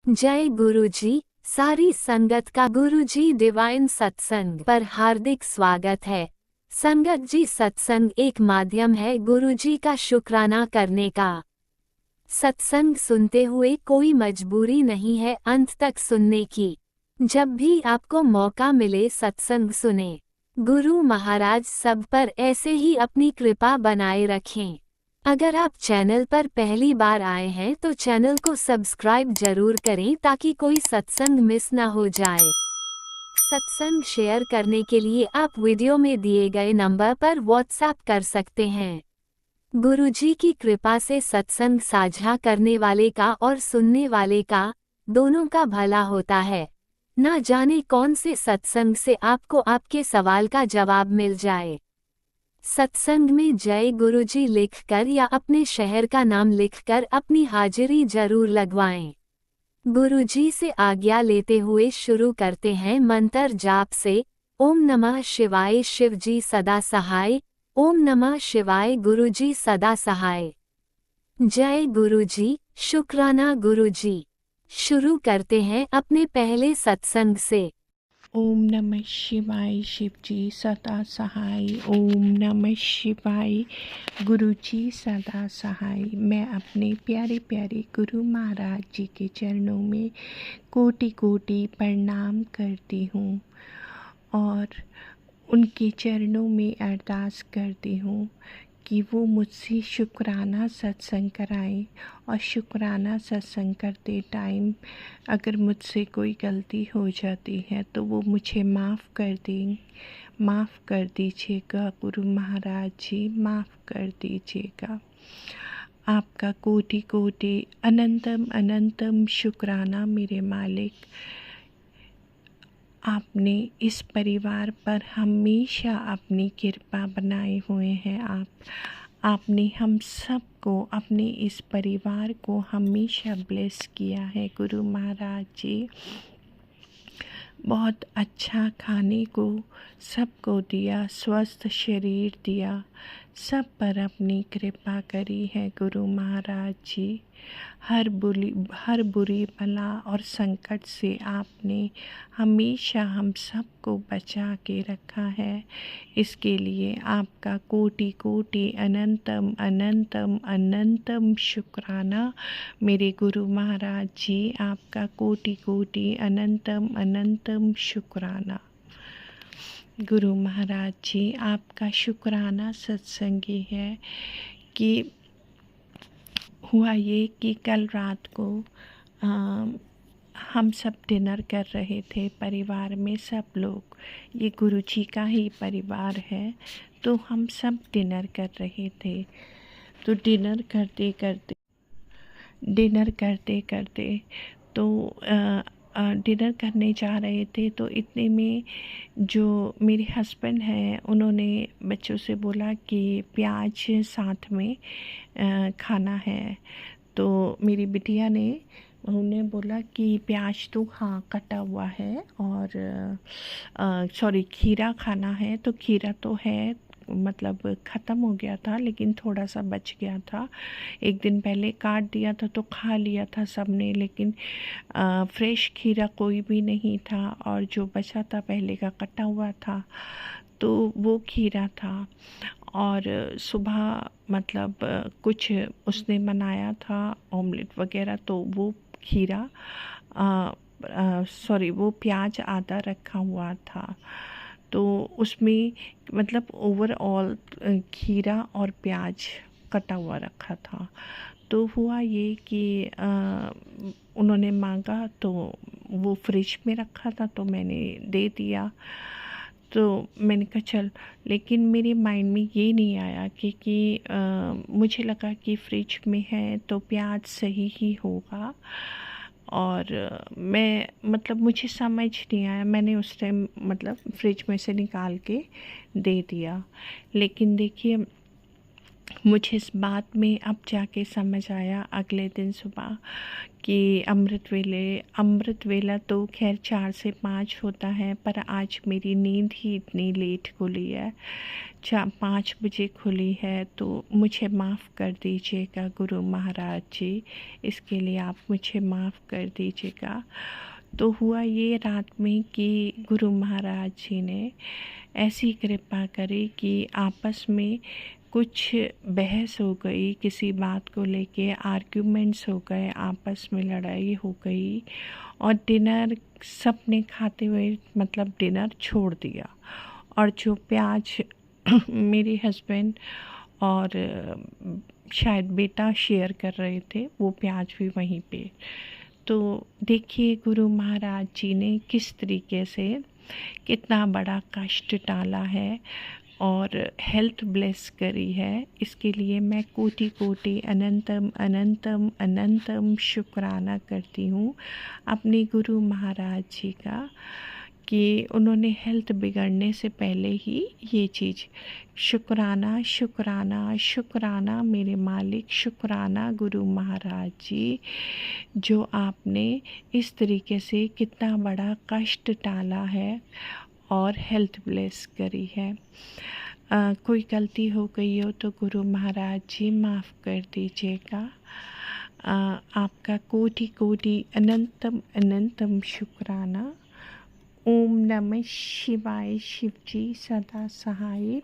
जय गुरुजी। सारी संगत का गुरुजी डिवाइन सत्संग पर हार्दिक स्वागत है। संगत जी, सत्संग एक माध्यम है गुरुजी का शुक्राना करने का। सत्संग सुनते हुए कोई मजबूरी नहीं है अंत तक सुनने की। जब भी आपको मौका मिले सत्संग सुने। गुरु महाराज सब पर ऐसे ही अपनी कृपा बनाए रखें। अगर आप चैनल पर पहली बार आए हैं तो चैनल को सब्सक्राइब जरूर करें ताकि कोई सत्संग मिस ना हो जाए। सत्संग शेयर करने के लिए आप वीडियो में दिए गए नंबर पर व्हाट्सएप कर सकते हैं। गुरुजी की कृपा से सत्संग साझा करने वाले का और सुनने वाले का दोनों का भला होता है। ना जाने कौन से सत्संग से आपको आपके सवाल का जवाब मिल जाए। सत्संग में जय गुरुजी लिखकर या अपने शहर का नाम लिखकर अपनी हाजिरी जरूर लगवाएं। गुरुजी से आज्ञा लेते हुए शुरू करते हैं मंत्र जाप से। ओम नमः शिवाय, शिवजी सदा सहाय। ओम नमः शिवाय, गुरुजी सदा सहाय। जय गुरुजी, शुक्राना गुरुजी। शुरू करते हैं अपने पहले सत्संग से। ओम नमः शिवाय, शिवजी सदा सहाय। ओम नमः शिवाय, गुरुजी सदा सहाय। मैं अपने प्यारे प्यारे गुरु महाराज जी के चरणों में कोटि कोटि प्रणाम करती हूँ और उनके चरणों में अरदास करती हूँ कि वो मुझसे शुक्राना सत्संग कराएं। और शुक्राना सत्संग करते टाइम अगर मुझसे कोई गलती हो जाती है तो वो मुझे माफ़ कर दीजिएगा गुरु महाराज जी, माफ़ कर दीजिएगा। आपका कोटि कोटि अनंतम अनंतम शुक्राना मेरे मालिक। आपने इस परिवार पर हमेशा अपनी कृपा बनाए हुए हैं। आपने हम सब को, अपने इस परिवार को हमेशा ब्लेस किया है गुरु महाराज जी। बहुत अच्छा खाने को सबको दिया, स्वस्थ शरीर दिया, सब पर अपनी कृपा करी है गुरु महाराज जी। हर बुरी बला और संकट से आपने हमेशा हम सबको बचा के रखा है। इसके लिए आपका कोटि कोटि अनंतम अनंतम अनंतम शुक्राना मेरे गुरु महाराज जी। आपका कोटि कोटि अनंतम अनंतम शुक्राना गुरु महाराज जी। आपका शुक्राना सत्संगी है कि हुआ ये कि कल रात को हम सब डिनर कर रहे थे परिवार में सब लोग। ये गुरुजी का ही परिवार है, तो हम सब डिनर कर रहे थे। तो डिनर करते तो डिनर करने जा रहे थे तो इतने में जो मेरे हस्बैंड हैं उन्होंने बच्चों से बोला कि प्याज साथ में खाना है। तो मेरी बिटिया ने उन्हें बोला कि प्याज तो हाँ कटा हुआ है और सॉरी खीरा खाना है। तो खीरा तो है, मतलब ख़त्म हो गया था लेकिन थोड़ा सा बच गया था। एक दिन पहले काट दिया था तो खा लिया था सबने, लेकिन फ्रेश खीरा कोई भी नहीं था और जो बचा था पहले का कटा हुआ था तो वो खीरा था। और सुबह मतलब कुछ उसने बनाया था ऑमलेट वगैरह, तो वो खीरा सॉरी वो प्याज आधा रखा हुआ था। तो उसमें मतलब ओवरऑल खीरा और प्याज कटा हुआ रखा था। तो हुआ ये कि उन्होंने मांगा तो वो फ्रिज में रखा था तो मैंने दे दिया। तो मैंने कहा चल, लेकिन मेरे माइंड में ये नहीं आया कि मुझे लगा कि फ्रिज में है तो प्याज सही ही होगा। और मैं मतलब मुझे समझ नहीं आया, मैंने उस टाइम मतलब फ्रिज में से निकाल के दे दिया। लेकिन देखिए मुझे इस बात में अब जाके समझ आया अगले दिन सुबह कि अमृत वेला तो खैर 4 से 5 होता है, पर आज मेरी नींद ही इतनी लेट खुली है, 5 बजे खुली है। तो मुझे माफ़ कर दीजिएगा गुरु महाराज जी, इसके लिए आप मुझे माफ़ कर दीजिएगा। तो हुआ ये रात में कि गुरु महाराज जी ने ऐसी कृपा करी कि आपस में कुछ बहस हो गई, किसी बात को लेके आर्ग्यूमेंट्स हो गए, आपस में लड़ाई हो गई और डिनर सबने खाते हुए मतलब डिनर छोड़ दिया। और जो प्याज मेरे हस्बैंड और शायद बेटा शेयर कर रहे थे, वो प्याज भी वहीं पे। तो देखिए गुरु महाराज जी ने किस तरीके से कितना बड़ा कष्ट टाला है और हेल्थ ब्लेस करी है। इसके लिए मैं कोटि कोटि अनंतम अनंतम अनंतम शुक्राना करती हूँ अपने गुरु महाराज जी का कि उन्होंने हेल्थ बिगड़ने से पहले ही ये चीज़, शुक्राना शुक्राना शुक्राना मेरे मालिक, शुक्राना गुरु महाराज जी, जो आपने इस तरीके से कितना बड़ा कष्ट टाला है और हेल्थ ब्लेस करी है। कोई गलती हो गई हो तो गुरु महाराज जी माफ़ कर दीजिएगा। आपका कोटि कोटि अनंतम अनंतम शुक्राना। ओम नमः शिवाय, शिव जी सदा सहाय।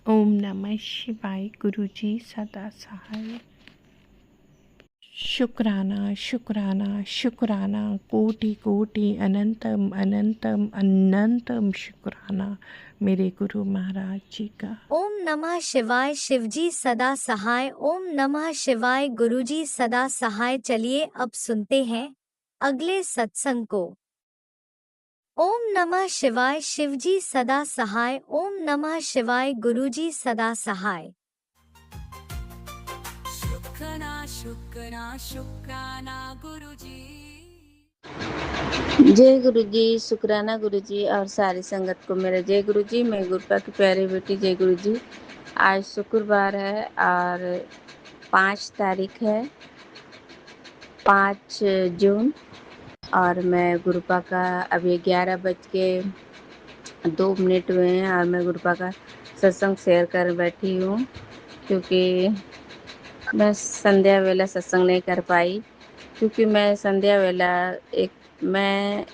ओम नमः शिवाय, गुरु जी सदा सहाय। शुक्राना शुक्राना शुक्राना, कोटि कोटि अनंतम अनंतम अनंतम शुक्राना मेरे गुरु महाराज जी का। ओम नमः शिवाय, शिवजी सदा सहाय। ओम नमः शिवाय, गुरुजी सदा सहाय। चलिए अब सुनते हैं अगले सत्संग को। ओम नमः शिवाय, शिवजी सदा सहाय। ओम नमः शिवाय, गुरुजी सदा सहाय। शुक्राना शुक्राना शुक्राना गुरुजी। जय गुरु जी, शुक्राना गुरु जी और सारी संगत को मेरा जय गुरु जी। मैं गुरपा की प्यारी बेटी जय गुरु जी। आज शुक्रवार है और 5 तारीख है, 5 जून, और मैं गुरपा का अभी 11:02 हुए हैं और मैं गुरपा का सत्संग शेयर कर बैठी हूँ, क्योंकि मैं संध्या वेला सत्संग नहीं कर पाई, क्योंकि मैं संध्या वेला मैं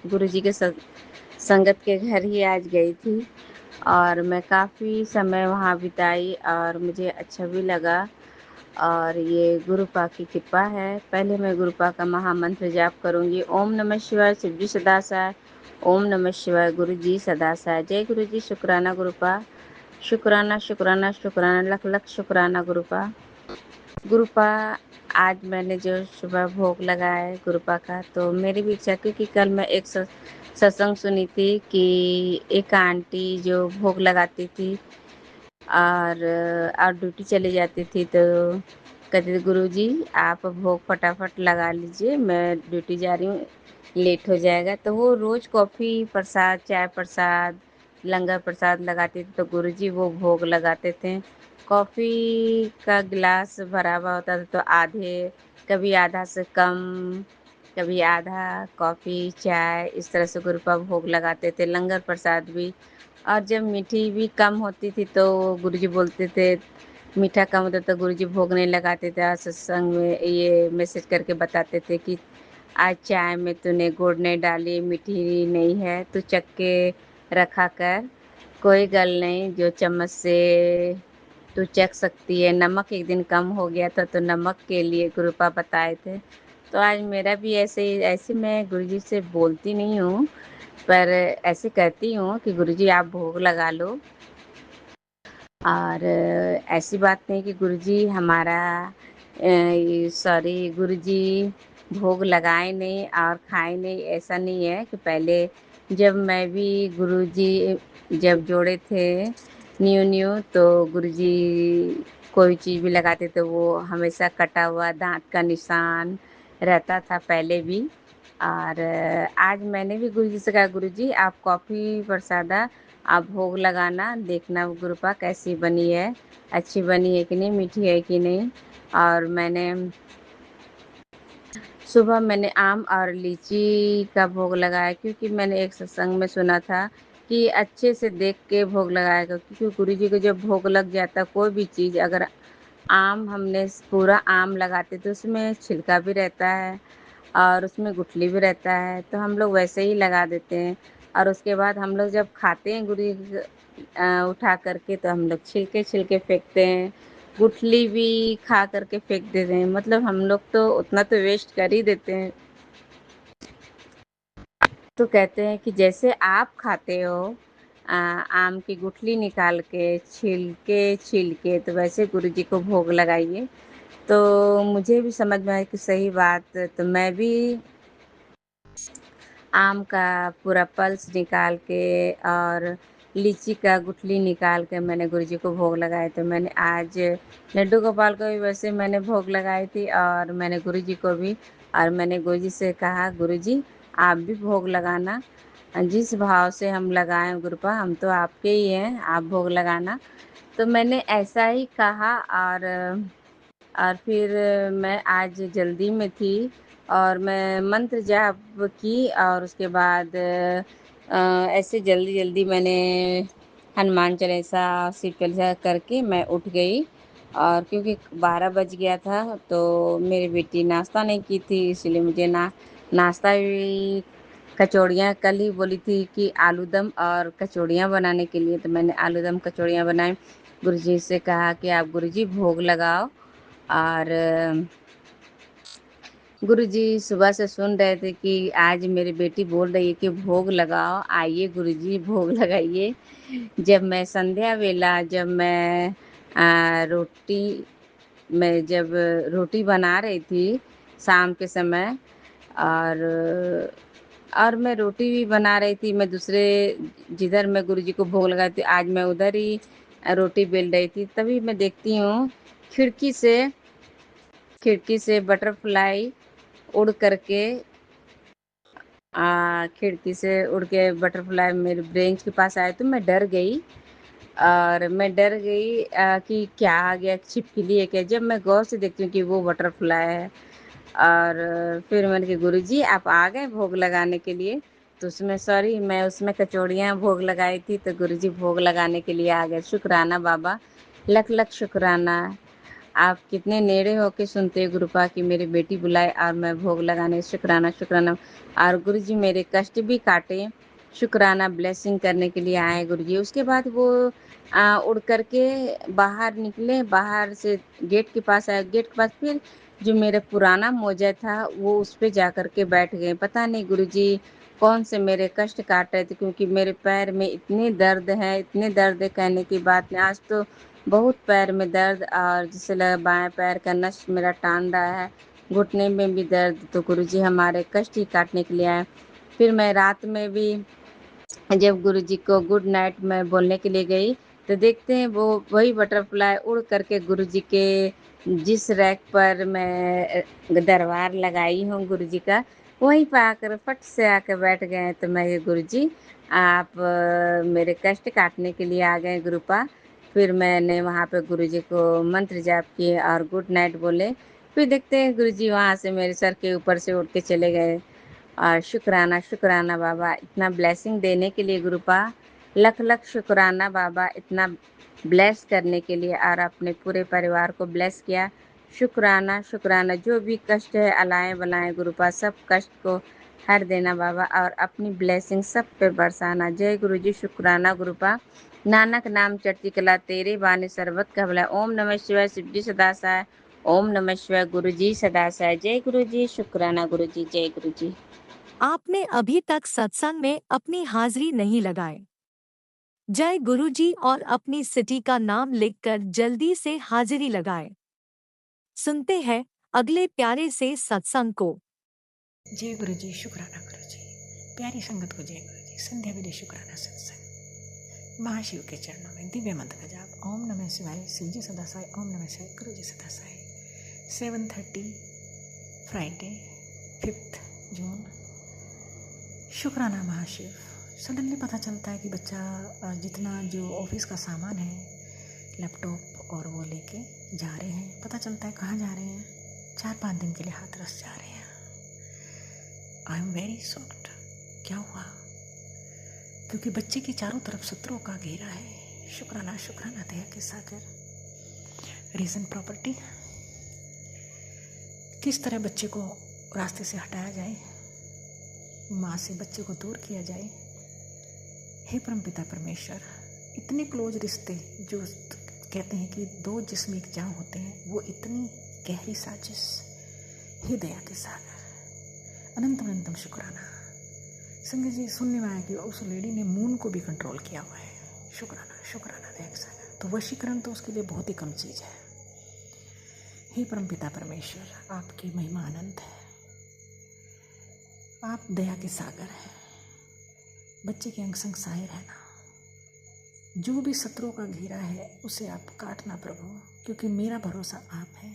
गुरुजी के संगत के घर ही आज गई थी और मैं काफ़ी समय वहाँ बिताई और मुझे अच्छा भी लगा। और ये गुरुपा की कृपा है। पहले मैं गुरुपा का महामंत्र जाप करूँगी। ओम नमः शिवाय, शिवजी सदा सहाय। ओम नमः शिवाय, गुरु जी सदा सहाय। जय गुरु जी, शुक्राना गुरुपा, शुक्राना शुक्राना शुक्राना, लख लख शुक्राना गुरुपा। गुरुपा, आज मैंने जो सुबह भोग लगाया है गुरुपा का, तो मेरी भी इच्छा, क्योंकि कल मैं एक सत्संग सुनी थी कि एक आंटी जो भोग लगाती थी और ड्यूटी चली जाती थी, तो कहती थी गुरुजी आप भोग फटाफट लगा लीजिए, मैं ड्यूटी जा रही हूँ, लेट हो जाएगा। तो वो रोज़ कॉफ़ी प्रसाद, चाय प्रसाद, लंगर प्रसाद लगाती थी, तो गुरुजी वो भोग लगाते थे। कॉफ़ी का गिलास भरा हुआ होता था, तो कभी आधा से कम, कभी आधा कॉफ़ी चाय, इस तरह से गुरुपा भोग लगाते थे। लंगर प्रसाद भी, और जब मीठी भी कम होती थी तो गुरुजी बोलते थे, मीठा कम होता तो गुरुजी भोग नहीं लगाते थे। और सत्संग में ये मैसेज करके बताते थे कि आज चाय में तूने गुड़ नहीं डाली, मीठी नहीं है, तू चख के रखा कर, कोई गल नहीं, जो चम्मच से तू चख सकती है। नमक एक दिन कम हो गया था, तो नमक के लिए गुरुपा बताए थे। तो आज मेरा भी ऐसे मैं गुरुजी से बोलती नहीं हूँ, पर ऐसे कहती हूँ कि गुरुजी आप भोग लगा लो। और ऐसी बात नहीं कि गुरुजी हमारा गुरुजी भोग लगाए नहीं और खाए नहीं, ऐसा नहीं है। कि पहले जब मैं भी गुरुजी जब जोड़े थे न्यू तो गुरुजी कोई चीज़ भी लगाते तो वो हमेशा कटा हुआ दांत का निशान रहता था पहले भी। और आज मैंने भी गुरुजी से कहा, गुरुजी आप कॉफ़ी प्रसादा आप भोग लगाना, देखना गुरुपा कैसी बनी है, अच्छी बनी है कि नहीं, मीठी है कि नहीं। और सुबह मैंने आम और लीची का भोग लगाया, क्योंकि मैंने एक सत्संग में सुना था कि अच्छे से देख के भोग लगाया करो, क्योंकि गुरु जी को जब भोग लग जाता कोई भी चीज़, अगर आम हमने पूरा आम लगाते तो उसमें छिलका भी रहता है और उसमें गुठली भी रहता है, तो हम लोग वैसे ही लगा देते हैं। और उसके बाद हम लोग जब खाते हैं गुरु जी उठा करके, तो हम लोग छिलके छिलके फेंकते हैं, गुठली भी खा करके फेंक देते हैं। मतलब हम लोग तो उतना तो वेस्ट कर ही देते हैं। तो कहते हैं कि जैसे आप खाते हो आम की गुठली निकाल के छिलके छील के, तो वैसे गुरु जी को भोग लगाइए। तो मुझे भी समझ में आया कि सही बात, तो मैं भी आम का पूरा पल्स निकाल के और लीची का गुठली निकाल के मैंने गुरुजी को भोग लगाए। तो मैंने आज लड्डू गोपाल को भी वैसे मैंने भोग लगाई थी, और मैंने गुरुजी को भी। और मैंने गुरुजी से कहा, गुरुजी आप भी भोग लगाना, जिस भाव से हम लगाएं गुरुपा, हम तो आपके ही हैं, आप भोग लगाना। तो मैंने ऐसा ही कहा। और फिर मैं आज जल्दी में थी और मैं मंत्र जाप की, और उसके बाद ऐसे जल्दी जल्दी मैंने हनुमान चालीसा शिव चालीसा करके मैं उठ गई। और क्योंकि 12 बज गया था, तो मेरी बेटी नाश्ता नहीं की थी, इसलिए मुझे नाश्ता भी कचौड़ियाँ कल ही बोली थी कि आलूदम और कचौड़ियाँ बनाने के लिए, तो मैंने आलूदम कचौड़ियाँ बनाई। गुरुजी से कहा कि आप गुरुजी भोग लगाओ। और गुरुजी सुबह से सुन रहे थे कि आज मेरी बेटी बोल रही है कि भोग लगाओ, आइए गुरुजी भोग लगाइए। जब मैं संध्या वेला, जब मैं जब रोटी बना रही थी शाम के समय, और मैं रोटी भी बना रही थी, मैं दूसरे जिधर मैं गुरुजी को भोग लगाई थी, आज मैं उधर ही रोटी बेल रही थी। तभी मैं देखती हूँ खिड़की से खिड़की से बटरफ्लाई उड़ करके खिड़की से उड़ के बटरफ्लाई मेरे ब्रेंच के पास आए, तो मैं डर गई। और मैं डर गई कि क्या आ गया, छिपकली है क्या। जब मैं गौर से देखती हूँ कि वो बटरफ्लाई है। और फिर मैंने कहा, गुरुजी आप आ गए भोग लगाने के लिए। तो उसमें सॉरी, मैं उसमें कचौड़ियाँ भोग लगाई थी, तो गुरुजी भोग लगाने के लिए आ गए। शुक्राना बाबा, लख लख शुक्राना। आप कितने नेड़े होके सुनते हो गुरुपा की मेरी बेटी बुलाए और मैं भोग लगाने, शुक्राना शुक्राना। और गुरुजी मेरे कष्ट भी काटे, शुक्राना ब्लेसिंग करने के लिए आए गुरुजी। उसके बाद वो उड़ करके बाहर निकले, बाहर से गेट के पास आए, गेट के पास फिर जो मेरा पुराना मोजा था वो उस पे जा कर के बैठ गए। पता नहीं गुरुजी कौन से मेरे कष्ट काट रहे थे, क्योंकि मेरे पैर में इतने दर्द है, इतने दर्द है कहने की बात नहीं। आज तो बहुत पैर में दर्द, और जैसे लगा बाएं पैर का नस मेरा टान रहा है, घुटने में भी दर्द। तो गुरुजी हमारे कष्ट ही काटने के लिए आए। फिर मैं रात में भी जब गुरुजी को गुड नाइट मैं बोलने के लिए गई, तो देखते हैं वो वही बटरफ्लाई उड़ करके गुरुजी के जिस रैक पर मैं दरबार लगाई हूँ गुरुजी का, वहीं पर आकर फट से आकर बैठ गए। तो मैं, गुरुजी आप मेरे कष्ट काटने के लिए आ गए गुरुपा। फिर मैंने वहाँ पे गुरुजी को मंत्र जाप किए और गुड नाइट बोले। फिर देखते हैं गुरुजी वहाँ से मेरे सर के ऊपर से उठ के चले गए। और शुक्राना शुक्राना बाबा, इतना ब्लेसिंग देने के लिए गुरुपा, लख लख शुक्राना बाबा, इतना ब्लेस करने के लिए, और अपने पूरे परिवार को ब्लेस किया। शुक्राना शुक्राना। जो भी कष्ट है अलाए बलाएं गुरुपा, सब कष्ट को हर देना बाबा, और अपनी ब्लेसिंग सब पे बरसाना। जय गुरु जी, शुक्राना गुरुपा। नानक नाम चढ़ती कला, तेरे बाने सर्वत का भला। ओम नमः शिवाय, शिव जी सदा सहाय। ओम नमः शिवाय, गुरु जी सदा सहाय। जय गुरु जी, शुक्राना गुरु जी, जय गुरु जी। आपने अभी तक सत्संग में अपनी हाजिरी नहीं लगाए। जय गुरुजी और अपनी सिटी का नाम लिखकर जल्दी से हाजिरी लगाए। सुनते हैं अगले प्यारे से सत्संग को। जय गुरु जी, शुक्राना गुरु जी, प्यारी संगत को जय गुरु जी। संध्या विधि शुक्राना सत्संग, महाशिव के चरणों में दिव्य मंत्र का जाप। ओम नमः शिवाय, शिव जी सदा साई। ओम नमः शिवाय, गुरु जी सदा साई। 7:30 फ्राइडे 5 जून। शुक्राना महाशिव, सडनली पता चलता है कि बच्चा जितना जो ऑफिस का सामान है, लैपटॉप और वो लेके जा रहे हैं। पता चलता है कहाँ जा रहे हैं, 4-5 दिन के लिए हाथरस जा रहे हैं। आई एम वेरी शॉक्ड, क्या हुआ? क्योंकि बच्चे के चारों तरफ शत्रुओं का घेरा है। शुक्राना शुक्राना दया के सागर। रीजन प्रॉपर्टी, किस तरह बच्चे को रास्ते से हटाया जाए, माँ से बच्चे को दूर किया जाए। हे परमपिता परमेश्वर, इतने क्लोज रिश्ते जो कहते हैं कि 2 जिस्म एक जान होते हैं, वो इतनी गहरी साजिश। हे दया के सागर, अनंतम अनंतम शुक्राना। संगत जी, सुनने में आया कि उस लेडी ने मून को भी कंट्रोल किया हुआ है। शुक्राना शुक्राना दया के सागर। तो वशीकरण तो उसके लिए बहुत ही कम चीज़ है। हे परमपिता परमेश्वर, आपकी महिमा अनंत है, आप दया के सागर हैं। बच्चे के अंग संग साए रहना, जो भी शत्रुओं का घेरा है उसे आप काटना प्रभु, क्योंकि मेरा भरोसा आप है।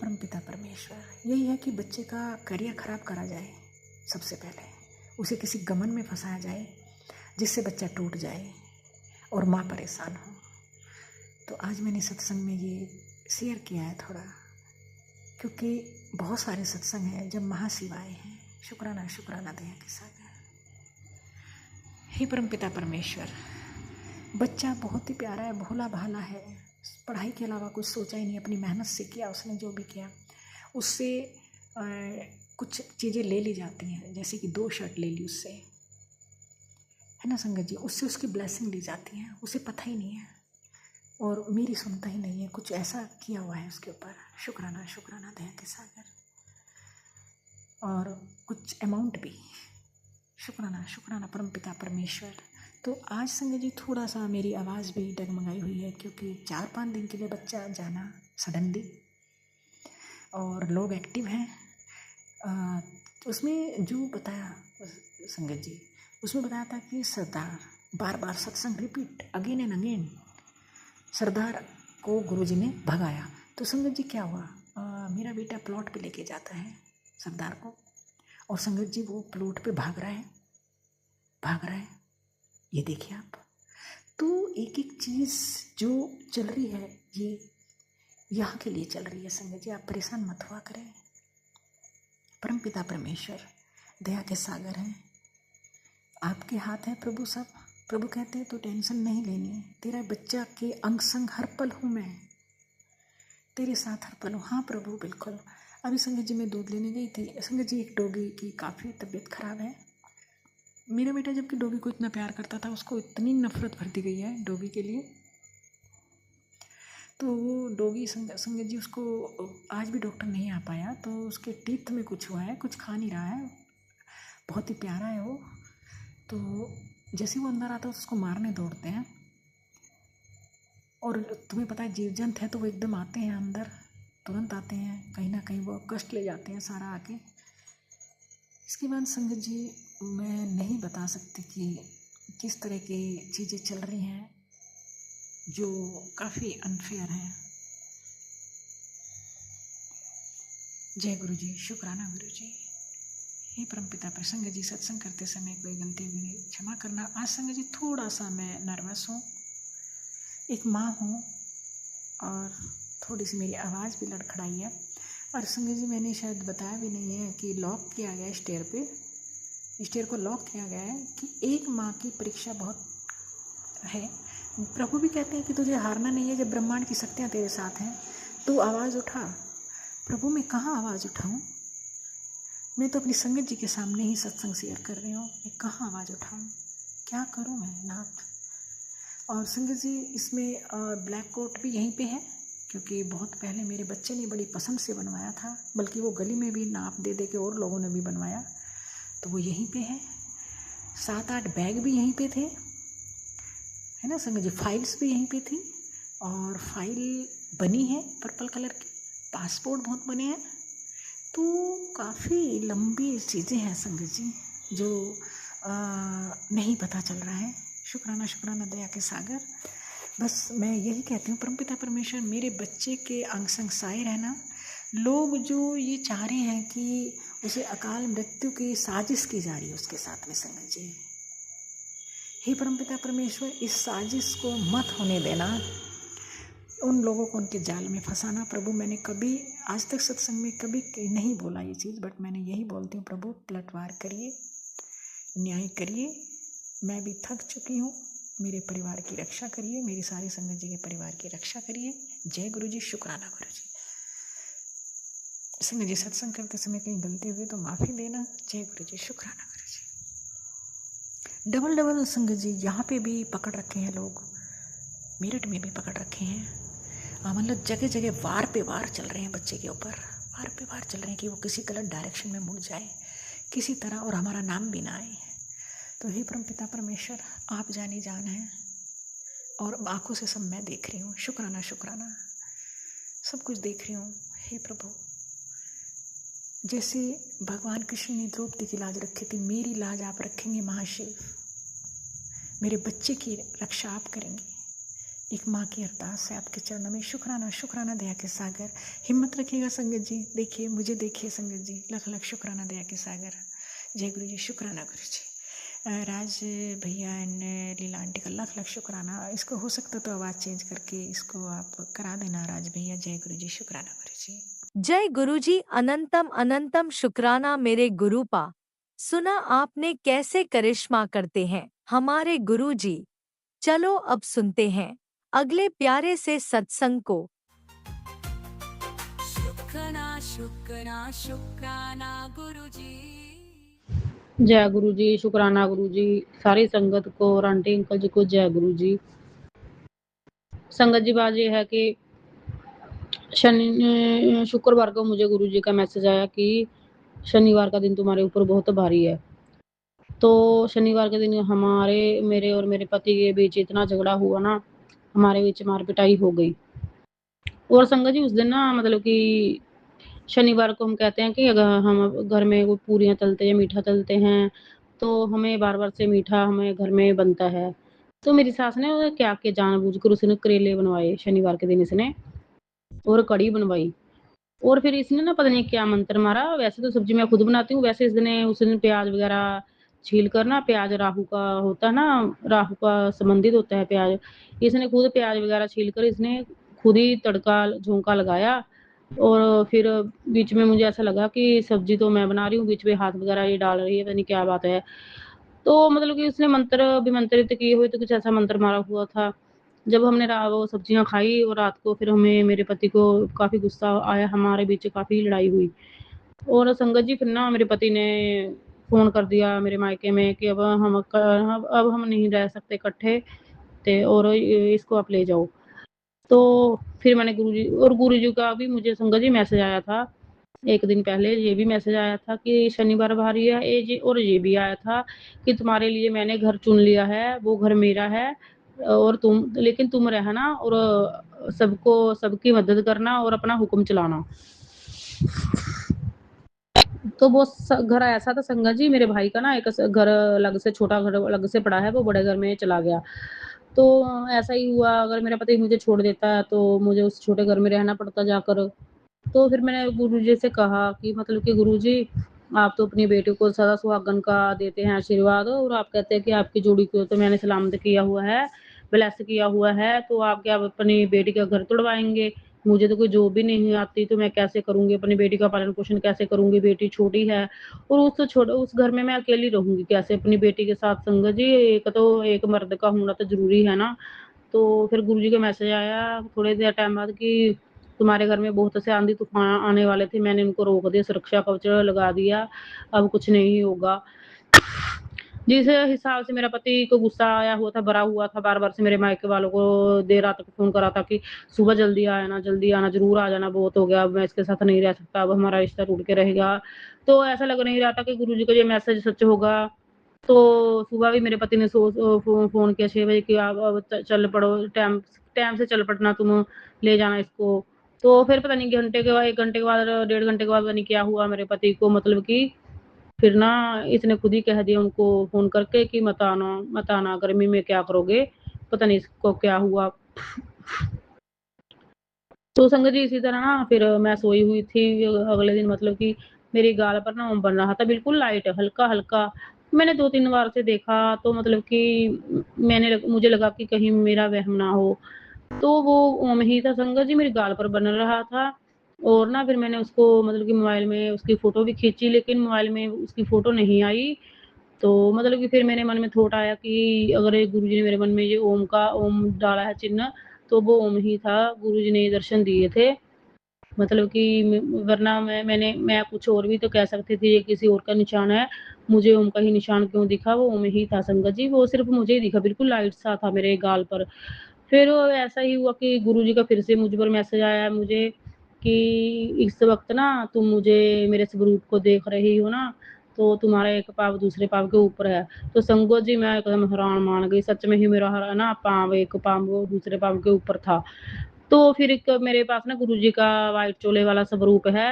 परमपिता परमेश्वर, यही है कि बच्चे का करियर खराब करा जाए, सबसे पहले उसे किसी गमन में फंसाया जाए जिससे बच्चा टूट जाए और माँ परेशान हो। तो आज मैंने सत्संग में ये शेयर किया है थोड़ा, क्योंकि बहुत सारे सत्संग हैं जब महाशिवाय हैं। शुक्राना शुक्राना दया के सागर। हे परमपिता परमेश्वर, बच्चा बहुत ही प्यारा है, भोला भाला है, पढ़ाई के अलावा कुछ सोचा ही नहीं, अपनी मेहनत से किया उसने जो भी किया, उससे कुछ चीज़ें ले ली जाती हैं, जैसे कि 2 शर्ट ले ली उससे, है ना संगत जी, उससे उसकी ब्लेसिंग ली जाती है, उसे पता ही नहीं है और मेरी सुनता ही नहीं है, कुछ ऐसा किया हुआ है उसके ऊपर। शुक्राना शुक्राना दया के सागर। और कुछ अमाउंट भी। शुक्राना शुक्राना परमपिता परमेश्वर। तो आज संगत जी थोड़ा सा मेरी आवाज़ भी डगमगाई हुई है, क्योंकि 4-5 दिन के लिए बच्चा जाना सडनली, और लोग एक्टिव हैं। उसमें जो बताया संगत जी, उसमें बताया था कि सरदार बार बार सत्संग रिपीट अगेन एंड अगेन, सरदार को गुरुजी ने भगाया। तो संगत जी क्या हुआ, मेरा बेटा प्लॉट पे लेके जाता है सरदार को, और संगत जी वो प्लॉट पे भाग रहा है, ये देखिए आप। तो एक एक चीज़ जो चल रही है ये यहाँ के लिए चल रही है संगत जी, आप परेशान मत हुआ करें। परमपिता परमेश्वर दया के सागर हैं, आपके हाथ है प्रभु सब। प्रभु कहते हैं तो टेंशन नहीं लेनी है, तेरा बच्चा के अंग संग हर पल हूँ मैं, तेरे साथ हर पल हूँ। हाँ प्रभु बिल्कुल। अभी संगत जी मैं दूध लेने गई थी, संगत जी एक डॉगी की काफ़ी तबीयत खराब है। मेरा बेटा जबकि डॉगी को इतना प्यार करता था, उसको इतनी नफरत भर दी गई है डॉगी के लिए। तो वो डॉगी संगत जी उसको आज भी डॉक्टर नहीं आ पाया, तो उसके टीथ में कुछ हुआ है, कुछ खा नहीं रहा है, बहुत ही प्यारा है वो। तो जैसे वो अंदर आता है तो उसको मारने दौड़ते हैं, और तुम्हें पता है जीव जंत है तो वो एकदम आते हैं अंदर, तुरंत आते हैं, कहीं ना कहीं वो कष्ट ले जाते हैं सारा आके। इसके बाद संगत जी मैं नहीं बता सकती कि किस तरह की चीज़ें चल रही हैं जो काफ़ी अनफेयर हैं। जय गुरु जी, शुक्राना गुरु जी। हे परमपिता पर संगत जी सत्संग करते समय कोई गलती हुई क्षमा करना। आज संगत जी थोड़ा सा मैं नर्वस हूँ, एक माँ हूँ और थोड़ी सी मेरी आवाज़ भी लड़खड़ाई है। और संगत जी मैंने शायद बताया भी नहीं है कि लॉक किया गया स्टेयर पे, स्टेयर को लॉक किया गया है कि एक माँ की परीक्षा बहुत है। प्रभु भी कहते हैं कि तुझे हारना नहीं है, जब ब्रह्मांड की शक्तियाँ तेरे साथ हैं तो आवाज़ उठा। प्रभु मैं कहाँ आवाज़ उठाऊँ, मैं तो अपनी संगत जी के सामने ही सत्संग शेयर कर रही हूँ, मैं कहाँ आवाज़ उठाऊँ, क्या करूँ मैं नाथ। और संगत जी इसमें ब्लैक कोट भी यहीं पे है, क्योंकि बहुत पहले मेरे बच्चे ने बड़ी पसंद से बनवाया था, बल्कि वो गली में भी नाप दे के और लोगों ने भी बनवाया, तो वो यहीं पे है। 7-8 बैग भी यहीं पे थे, है ना संगत जी, फाइल्स भी यहीं पे थी, और फाइल बनी है पर्पल कलर की, पासपोर्ट बहुत बने हैं, तो काफ़ी लंबी चीज़ें हैं संगत जी जो नहीं पता चल रहा है। शुक्राना शुक्राना दया के सागर। बस मैं यही कहती हूँ परमपिता परमेश्वर मेरे बच्चे के अंग संग साए रहना। लोग जो ये चाह रहे हैं कि उसे अकाल मृत्यु की साजिश की जा रही है उसके साथ में संगत जी। हे परमपिता परमेश्वर, इस साजिश को मत होने देना, उन लोगों को उनके जाल में फंसाना। प्रभु, मैंने कभी आज तक सत्संग में कभी नहीं बोला ये चीज़, बट मैंने यही बोलती हूँ, प्रभु पलटवार करिए, न्याय करिए। मैं भी थक चुकी हूँ, मेरे परिवार की रक्षा करिए, मेरी सारी संगत जी के परिवार की रक्षा करिए। जय गुरु जी, शुक्राना गुरु जी। संगत जी, सत्संग करते समय कहीं गलती हुई तो माफ़ी देना। जय गुरु जी, शुक्राना गुरु जी। डबल संगत जी, यहाँ पे भी पकड़ रखे हैं लोग, मेरठ में भी पकड़ रखे हैं। मतलब जगह जगह वार पे वार चल रहे हैं बच्चे के ऊपर, वार पे वार चल रहे हैं कि वो किसी गलत डायरेक्शन में मुड़ जाए किसी तरह, और हमारा नाम भी ना आए। तो हे परमपिता परमेश्वर, आप जानी जान हैं, और आंखों से सब मैं देख रही हूँ। शुक्राना शुक्राना, सब कुछ देख रही हूँ। हे प्रभु, जैसे भगवान कृष्ण ने द्रौपदी की लाज रखी थी, मेरी लाज आप रखेंगे महाशिव। मेरे बच्चे की रक्षा आप करेंगे। एक माँ की अरदास है आपके चरणों में। शुक्राना शुक्राना दया के सागर। हिम्मत रखिएगा संगत जी, देखिए मुझे, देखिए संगत जी, लख लख शुक्राना दया के सागर। जय गुरु जी, शुक्राना गुरु जी। राज भैया एंड लीला आंटी का लख लख शुक्राना। इसको हो सकता तो आवाज़ चेंज करके इसको आप करा देना राज भैया। जय गुरु जी, शुक्राना गुरु जी। जय गुरुजी, अनंतम अनंतम शुक्राना मेरे गुरुपा। सुना आपने कैसे करिश्मा करते हैं हमारे गुरुजी। चलो अब सुनते हैं अगले प्यारे से सत्संग को। शुक्राना शुक्राना शुक्राना गुरु जी। जय गुरु जी, शुक्राना गुरु जी। सारी संगत को और आंटी अंकल जी को जय गुरु जी। संगत जी, बात ये है कि शुक्रवार को मुझे गुरु जी का मैसेज आया कि शनिवार का दिन तुम्हारे ऊपर बहुत भारी है। तो शनिवार के दिन मेरे और मेरे पति के बीच इतना झगड़ा हुआ ना, हमारे बीच मार पिटाई हो गई। और संगत जी, उस दिन ना मतलब कि शनिवार को हम कहते हैं कि अगर हम घर में कोई पूरियाँ तलते हैं, मीठा तलते हैं, तो हमें बार-बार से मीठा हमें घर में बनता है। तो मेरी सास ने क्या के जानबूझकर उसने करेले बनवाए शनिवार के दिन इसने, और कढ़ी बनवाई। और फिर इसने ना पता नहीं क्या मंत्र मारा। वैसे तो सब्ज़ी मैं खुद बनाती हूँ, वैसे उसने प्याज़ वग़ैरह छील कर ना, प्याज़ राहु का होता है ना, राहु का संबंधित होता है प्याज़। इसने खुद प्याज़ वग़ैरह छील कर इसने खुद ही तड़का झोंका लगाया। और फिर बीच में मुझे ऐसा लगा कि सब्ज़ी तो मैं बना रही हूँ, बीच में हाथ वग़ैरह ये डाल रही है, पता नहीं क्या बात है। तो मतलब कि उसने मंत्र अभिमंत्रित किए हुए, तो कुछ ऐसा मंत्र मारा हुआ था। जब हमने वो सब्जियाँ खाई और रात को फिर मेरे पति को काफ़ी गुस्सा आया, हमारे बीच काफ़ी लड़ाई हुई। और संगत जी, फिर ना मेरे पति ने फ़ोन कर दिया मेरे मायके में कि अब हम नहीं रह सकते इकट्ठे, और इसको आप ले जाओ। तो फिर मैंने गुरुजी का भी मुझे संगत जी मैसेज आया था। एक दिन पहले ये भी मैसेज आया था कि शनिवार भारी है, और ये भी आया था कि तुम्हारे लिए मैंने घर चुन लिया है, वो घर मेरा है, और लेकिन तुम रहना और सबकी मदद करना और अपना हुक्म चलाना। तो वो घर ऐसा था संगत जी, मेरे भाई का ना एक घर अलग से, छोटा घर अलग से पड़ा है, वो बड़े घर में चला गया। तो ऐसा ही हुआ, अगर मेरा पति मुझे छोड़ देता तो मुझे उस छोटे घर में रहना पड़ता जाकर। तो फिर मैंने गुरुजी से कहा कि मतलब कि गुरुजी, आप तो अपनी बेटी को सदा सुहागन का देते हैं आशीर्वाद, और आप कहते हैं कि आपकी जोड़ी को तो मैंने सलामत किया हुआ है, ब्लेस किया हुआ है, तो आप क्या अपनी बेटी का घर तोड़वाएँगे? मुझे तो कोई जॉब भी नहीं आती, तो मैं कैसे करूँगी? अपनी बेटी का पालन-पोषण कैसे करूँगी? बेटी छोटी है, और उस घर में मैं अकेली रहूँगी कैसे अपनी बेटी के साथ? संगत जी, एक मर्द का होना तो ज़रूरी है ना। तो फिर गुरुजी का मैसेज आया थोड़ी देर टाइम बाद कि तुम्हारे घर में बहुत से आंधी-तूफ़ान आने वाले थे, मैंने उनको रोक दिया, सुरक्षा कवच लगा दिया, अब कुछ नहीं होगा। जिस हिसाब से मेरा पति को गुस्सा आया हुआ था, भरा हुआ था, बार-बार से मेरे मायके वालों को देर रात तक फ़ोन कर रहा था कि सुबह जल्दी आना, ज़रूर आ जाना, बहुत हो गया, अब मैं इसके साथ नहीं रह सकता, अब हमारा रिश्ता टूट के रहेगा। तो ऐसा लग नहीं रहा था कि गुरुजी का ये मैसेज सच होगा। तो सुबह भी मेरे पति ने फ़ोन किया 6 बजे कि आप अब चल पड़ो, टाइम से चल पड़ना, तुम ले जाना इसको। तो फिर पता नहीं 1 घंटे के बाद, 1.5 घंटे के बाद पता नहीं क्या हुआ मेरे पति को, मतलब कि फिर ना इसने खुद ही कह दिया उनको फ़ोन करके कि मत आना, गर्मी में क्या करोगे? पता नहीं इसको क्या हुआ। तो संगत जी, इसी तरह ना फिर मैं सोई हुई थी अगले दिन, मतलब कि मेरे गाल पर ना ओम बन रहा था, बिल्कुल लाइट, हल्का-हल्का। मैंने 2-3 बार से देखा तो मतलब कि मुझे लगा कि कहीं मेरा वहम ना हो। तो वो ओम ही था संगत जी, मेरे गाल पर बन रहा था। और ना फिर मैंने उसको मतलब कि मोबाइल में उसकी फ़ोटो भी खींची, लेकिन मोबाइल में उसकी फ़ोटो नहीं आई। तो मतलब कि फिर मेरे मन में थॉट आया कि अगर ये गुरुजी ने मेरे मन में ये ओम डाला है चिन्ह, तो वो ओम ही था, गुरुजी ने ये दर्शन दिए थे। मतलब कि वरना मैं कुछ और भी तो कह सकती थी ये किसी और का निशान है, मुझे ओम का ही निशान क्यों दिखा, वो ओम ही था संगत जी, वो सिर्फ़ मुझे ही दिखा, बिल्कुल लाइट सा था मेरे गाल पर। फिर वो ऐसा ही हुआ कि गुरुजी का फिर से मुझ पर मैसेज आया मुझे कि इस वक़्त ना तुम मुझे मेरे स्वरूप को देख रही हो ना, तो तुम्हारा एक पाँव दूसरे पाँव के ऊपर है। तो संगत जी मैं एकदम हैरान मान गई, सच में ही मेरा ना पाँव एक पाँव वो दूसरे पाँव के ऊपर था। तो फिर एक मेरे पास ना गुरुजी का व्हाइट चोले वाला स्वरूप है।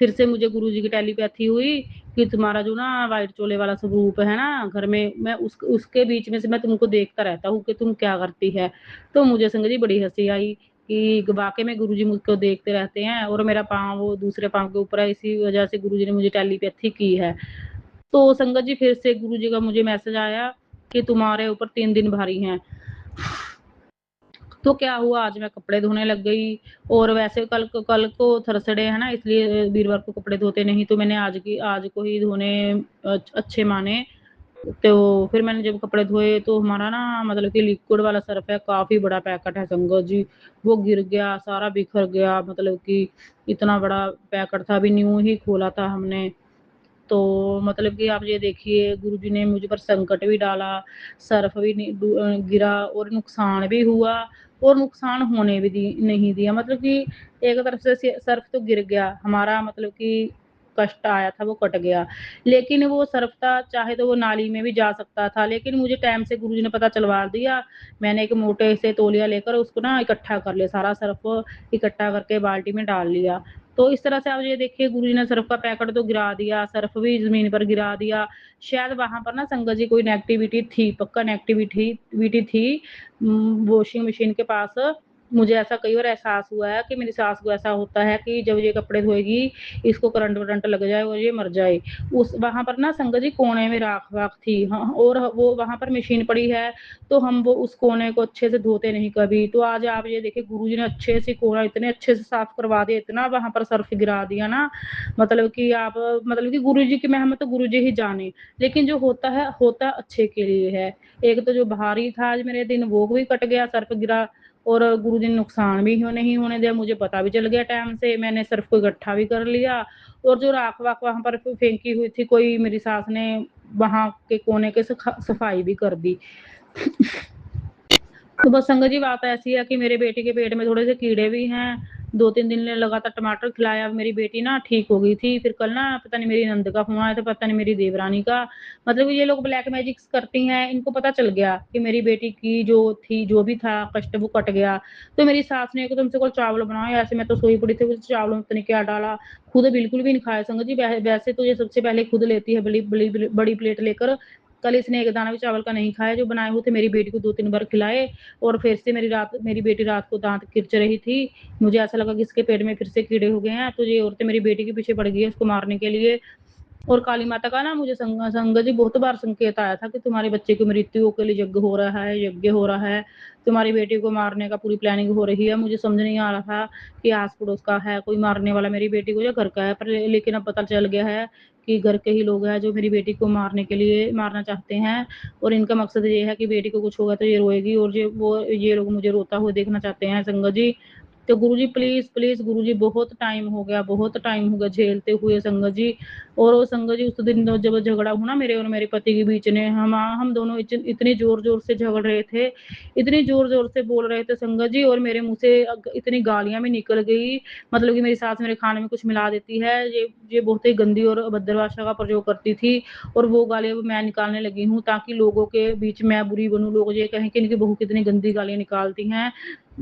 फिर से मुझे गुरुजी की टेलीपैथी हुई कि तुम्हारा जो ना व्हाइट चोले वाला स्वरूप है ना घर में, मैं उसके बीच में से मैं तुमको देखता रहता हूँ कि तुम क्या करती है। तो मुझे संगत जी बड़ी हँसी आई कि वाक़ई में गुरुजी मुझको देखते रहते हैं और मेरा पाँव वो दूसरे पाँव के ऊपर है, इसी वज़ह से गुरुजी ने मुझे टेलीपैथी की है। तो संगत जी फिर से गुरुजी का मुझे मैसेज आया कि तुम्हारे ऊपर 3 दिन भारी हैं। तो क्या हुआ, आज मैं कपड़े धोने लग गई और वैसे कल को थर्सडे है ना, इसलिए वीरवार को कपड़े धोते नहीं, तो मैंने आज को ही धोने अच्छे माने। तो फिर मैंने जब कपड़े धोए तो हमारा ना मतलब कि लिक्विड वाला सर्फ़ है, काफ़ी बड़ा पैकेट है संगत जी, वो गिर गया, सारा बिखर गया, मतलब कि इतना बड़ा पैकेट था, अभी न्यू ही खोला था हमने। तो मतलब कि आप ये देखिए गुरुजी ने मुझ पर संकट भी डाला, सर्फ़ भी गिरा और नुकसान भी हुआ और नुकसान होने भी नहीं दिया। मतलब कि एक तरफ से सर्फ़ तो गिर गया, हमारा मतलब कि कष्ट आया था वो कट गया। लेकिन वो सर्फ़ था, चाहे तो वो नाली में भी जा सकता था, लेकिन मुझे टाइम से गुरुजी ने पता चलवा दिया। मैंने एक मोटे से तौलिया लेकर उसको ना इकट्ठा कर लिया, सारा सर्फ़ इकट्ठा करके बाल्टी में डाल लिया। तो इस तरह से आप ये देखिए गुरुजी ने सर्फ़ का पैकेट तो गिरा दिया, सर्फ़ भी ज़मीन पर गिरा दिया। शायद वहाँ पर ना संगत जी कोई नेगेटिविटी थी, पक्का नेगेटिविटी विटी थी वॉशिंग मशीन के पास। मुझे ऐसा कई बार एहसास हुआ है कि मेरी सास को ऐसा होता है कि जब ये कपड़े धोएगी, इसको करंट-वरंट लग जाए और ये मर जाए। उस वहाँ पर ना संगत जी कोने में राख-वाख थी, हाँ, और वो वहाँ पर मशीन पड़ी है, तो हम वो उस कोने को अच्छे से धोते नहीं कभी। तो आज आप ये देखिए गुरुजी ने अच्छे से कोना इतने अच्छे से साफ करवा दिया, इतना वहाँ पर सर्फ़ गिरा दिया ना, मतलब कि आप मतलब कि गुरुजी की मेहनत तो गुरुजी ही जाने। लेकिन जो होता अच्छे के लिए है। एक तो जो भारी था आज मेरे दिन वो भी कट गया, सर्फ़ गिरा और गुरुजी ने नुकसान भी नहीं होने दिया, मुझे पता भी चल गया टाइम से, मैंने सर्फ़ को इकट्ठा भी कर लिया और जो राख-वाख वहाँ पर फेंकी हुई थी, कोई मेरी सास ने वहाँ के कोने के सफाई भी कर दी। तो बस संगत जी बात ऐसी है कि मेरे बेटे के पेट में थोड़े से कीड़े भी हैं। 2-3 दिन ने लगातार टमाटर खिलाया, मेरी बेटी ना ठीक हो गई थी। फिर कल ना पता नहीं मेरी नंद का फ़ोन आया था, पता नहीं मेरी देवरानी का। मतलब ये लोग ब्लैक मैजिक्स करती हैं, इनको पता चल गया कि मेरी बेटी की जो भी था कष्ट वो कट गया। तो मेरी सास ने एकदम से कल चावल बनाए, ऐसे मैं तो सोई पड़ी थी, उस चावलों में पता नहीं क्या डाला। खुद बिल्कुल भी नहीं खाया संगत जी, वैसे तो ये सबसे पहले खुद लेती है बड़ी प्लेट लेकर। कल इसने एक दाना भी चावल का नहीं खाया, जो बनाए हुए थे मेरी बेटी को 2-3 बार खिलाए और फिर से मेरी बेटी रात को दाँत किरच रही थी। मुझे ऐसा लगा कि इसके पेट में फिर से कीड़े हो गए हैं, तो ये औरतें मेरी बेटी के पीछे पड़ गई है उसको मारने के लिए। और काली माता का ना मुझे संगत जी बहुत बार संकेत आया था कि तुम्हारे बच्चे की मृत्यु के लिए यज्ञ हो रहा है, तुम्हारी बेटी को मारने का पूरी प्लानिंग हो रही है। मुझे समझ नहीं आ रहा था कि आस-पड़ोस का है कोई मारने वाला मेरी बेटी को या घर का है, पर लेकिन अब पता चल गया है कि घर के ही लोग हैं जो मेरी बेटी को मारना चाहते हैं और इनका मकसद ये है कि बेटी को कुछ होगा तो ये रोएगी और ये लोग मुझे रोता हुआ देखना चाहते हैं संगत जी। तो गुरुजी प्लीज़ गुरुजी बहुत टाइम हो गया झेलते हुए संगत जी। और वो संगत जी उस दिन जब झगड़ा हुआ ना मेरे और मेरे पति के बीच में, हम दोनों इतनी ज़ोर-ज़ोर से झगड़ रहे थे, इतनी ज़ोर-ज़ोर से बोल रहे थे संगत जी और मेरे मुँह से इतनी गालियाँ भी निकल गई, मतलब कि मेरी सास मेरे खाने में कुछ मिला देती है, ये बहुत ही गंदी और अभद्र भाषा का प्रयोग करती थी और वो गालियाँ मैं निकालने लगी हूँ ताकि लोगों के बीच मैं बुरी बनूँ, लोग ये कहें कि इनकी बहू कितनी गंदी गालियाँ निकालती हैं।